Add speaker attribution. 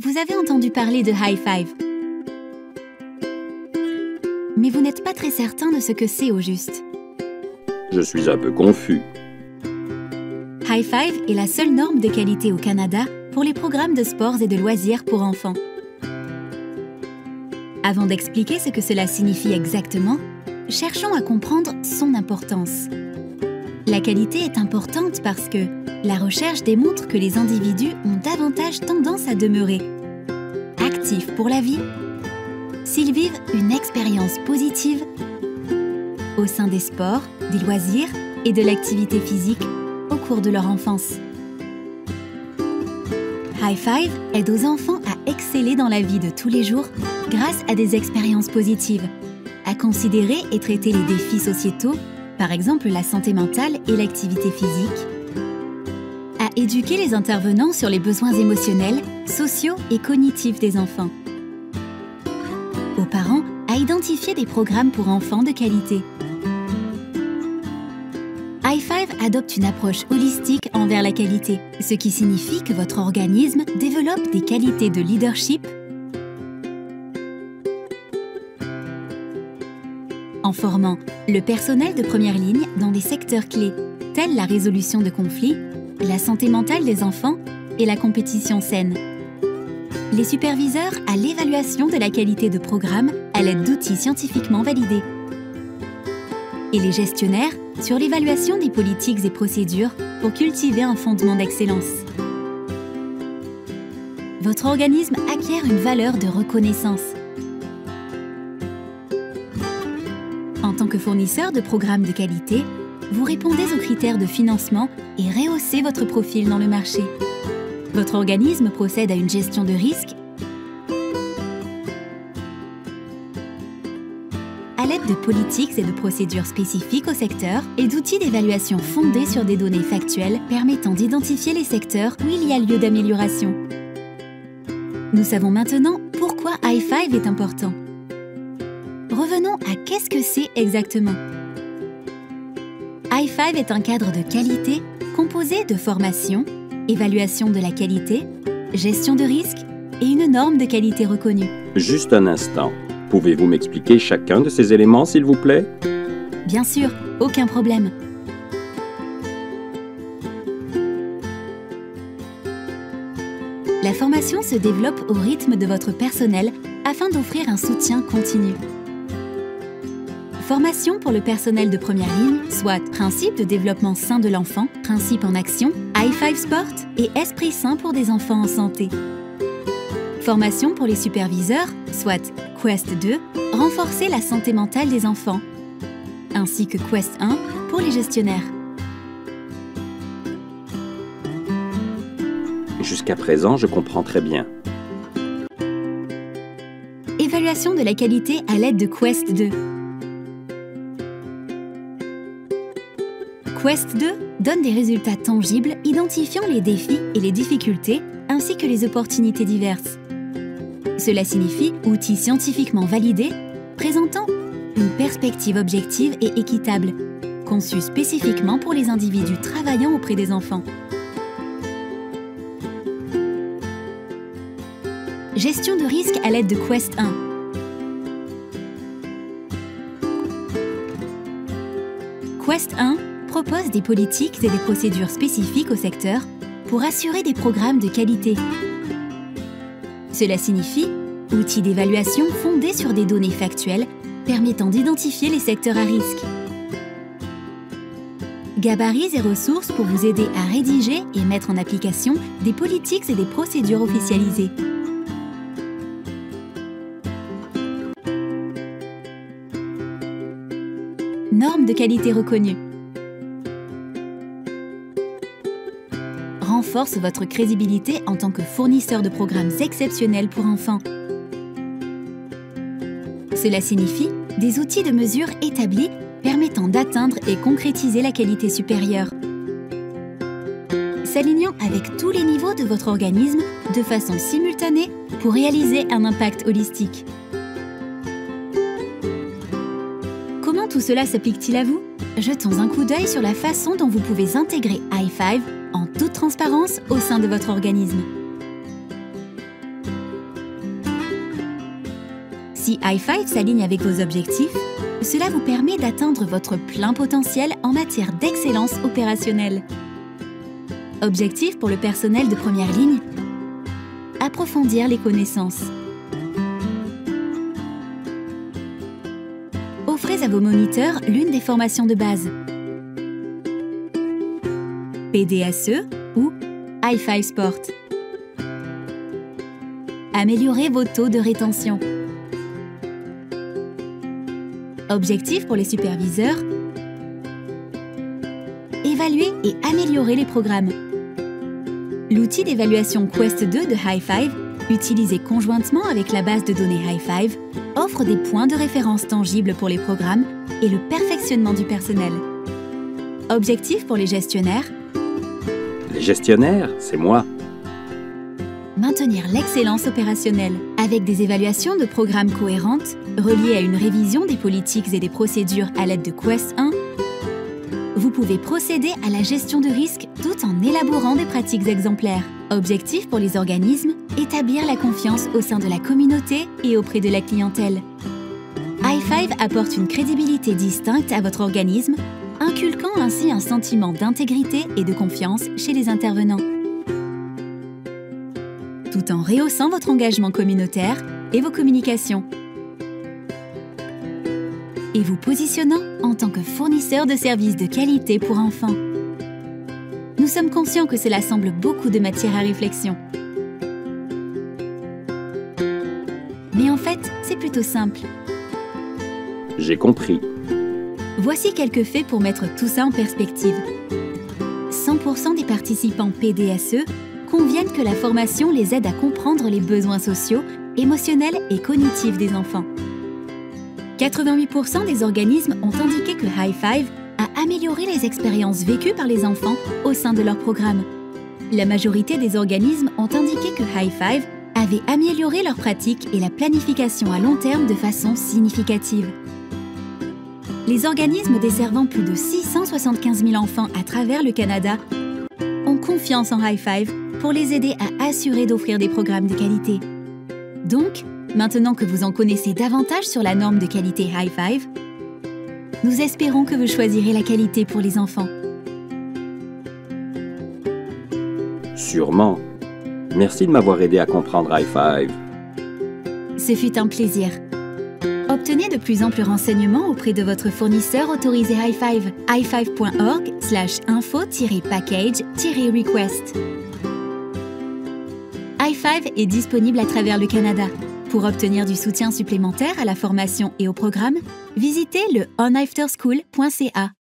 Speaker 1: Vous avez entendu parler de High Five. Mais vous n'êtes pas très certain de ce que c'est au juste.
Speaker 2: Je suis un peu confus.
Speaker 1: High Five est la seule norme de qualité au Canada pour les programmes de sports et de loisirs pour enfants. Avant d'expliquer ce que cela signifie exactement, cherchons à comprendre son importance. La qualité est importante parce que la recherche démontre que les individus ont davantage tendance à demeurer actifs pour la vie s'ils vivent une expérience positive au sein des sports, des loisirs et de l'activité physique au cours de leur enfance. High Five aide aux enfants à exceller dans la vie de tous les jours grâce à des expériences positives, à considérer et traiter les défis sociétaux, par exemple la santé mentale et l'activité physique, à éduquer les intervenants sur les besoins émotionnels, sociaux et cognitifs des enfants, aux parents à identifier des programmes pour enfants de qualité. High Five adopte une approche holistique envers la qualité, ce qui signifie que votre organisme développe des qualités de leadership en formant le personnel de première ligne dans des secteurs clés, tels la résolution de conflits, la santé mentale des enfants et la compétition saine. Les superviseurs à l'évaluation de la qualité de programme à l'aide d'outils scientifiquement validés. Et les gestionnaires sur l'évaluation des politiques et procédures pour cultiver un fondement d'excellence. Votre organisme acquiert une valeur de reconnaissance. En tant que fournisseur de programmes de qualité, vous répondez aux critères de financement et rehaussez votre profil dans le marché. Votre organisme procède à une gestion de risque à l'aide de politiques et de procédures spécifiques au secteur et d'outils d'évaluation fondés sur des données factuelles permettant d'identifier les secteurs où il y a lieu d'amélioration. Nous savons maintenant pourquoi High Five est important. Revenons à qu'est-ce que c'est exactement. High Five est un cadre de qualité composé de formation, évaluation de la qualité, gestion de risque et une norme de qualité reconnue.
Speaker 2: Juste un instant. Pouvez-vous m'expliquer chacun de ces éléments, s'il vous plaît?
Speaker 1: Bien sûr, aucun problème. La formation se développe au rythme de votre personnel afin d'offrir un soutien continu. Formation pour le personnel de première ligne, soit principe de développement sain de l'enfant, principe en action, High Five Sport et esprit sain pour des enfants en santé. Formation pour les superviseurs, soit Quest 2, renforcer la santé mentale des enfants, ainsi que Quest 1 pour les gestionnaires.
Speaker 2: Jusqu'à présent, je comprends très bien.
Speaker 1: Évaluation de la qualité à l'aide de Quest 2. Quest 2 donne des résultats tangibles identifiant les défis et les difficultés ainsi que les opportunités diverses. Cela signifie outils scientifiquement validés présentant une perspective objective et équitable, conçue spécifiquement pour les individus travaillant auprès des enfants. Gestion de risque à l'aide de Quest 1. Quest 1 propose des politiques et des procédures spécifiques au secteur pour assurer des programmes de qualité. Cela signifie outils d'évaluation fondés sur des données factuelles permettant d'identifier les secteurs à risque. Gabarits et ressources pour vous aider à rédiger et mettre en application des politiques et des procédures officialisées. Normes de qualité reconnues. Renforce votre crédibilité en tant que fournisseur de programmes exceptionnels pour enfants. Cela signifie des outils de mesure établis permettant d'atteindre et concrétiser la qualité supérieure, s'alignant avec tous les niveaux de votre organisme de façon simultanée pour réaliser un impact holistique. Comment tout cela s'applique-t-il à vous? Jetons un coup d'œil sur la façon dont vous pouvez intégrer High Five en toute transparence au sein de votre organisme. Si High5 s'aligne avec vos objectifs, cela vous permet d'atteindre votre plein potentiel en matière d'excellence opérationnelle. Objectif pour le personnel de première ligne: approfondir les connaissances. Offrez à vos moniteurs l'une des formations de base, PDSE ou High5 Sport. Améliorez vos taux de rétention. Objectif pour les superviseurs: évaluer et améliorer les programmes. L'outil d'évaluation Quest 2 de High5, utilisé conjointement avec la base de données High5, offre des points de référence tangibles pour les programmes et le perfectionnement du personnel. Objectif pour les gestionnaires:
Speaker 2: Les gestionnaires, c'est moi.
Speaker 1: maintenir l'excellence opérationnelle. Avec des évaluations de programmes cohérentes, reliées à une révision des politiques et des procédures à l'aide de Quest 1, vous pouvez procéder à la gestion de risques tout en élaborant des pratiques exemplaires. Objectif pour les organismes: établir la confiance au sein de la communauté et auprès de la clientèle. High5 apporte une crédibilité distincte à votre organisme, inculquant ainsi un sentiment d'intégrité et de confiance chez les intervenants, tout en rehaussant votre engagement communautaire et vos communications, et vous positionnant en tant que fournisseur de services de qualité pour enfants. Nous sommes conscients que cela semble beaucoup de matière à réflexion. Mais en fait, c'est plutôt simple.
Speaker 2: J'ai compris.
Speaker 1: Voici quelques faits pour mettre tout ça en perspective. 100% des participants PDSE conviennent que la formation les aide à comprendre les besoins sociaux, émotionnels et cognitifs des enfants. 88% des organismes ont indiqué que High5 a amélioré les expériences vécues par les enfants au sein de leur programme. La majorité des organismes ont indiqué que High5 avait amélioré leurs pratiques et la planification à long terme de façon significative. Les organismes desservant plus de 675 000 enfants à travers le Canada ont confiance en High5 pour les aider à assurer d'offrir des programmes de qualité. Donc, maintenant que vous en connaissez davantage sur la norme de qualité High5, nous espérons que vous choisirez la qualité pour les enfants.
Speaker 2: Sûrement. Merci de m'avoir aidé à comprendre High5.
Speaker 1: Ce fut un plaisir. Obtenez de plus amples renseignements auprès de votre fournisseur autorisé High5, high5.org/info-package-request. High5 est disponible à travers le Canada. Pour obtenir du soutien supplémentaire à la formation et au programme, visitez le onafterschool.ca.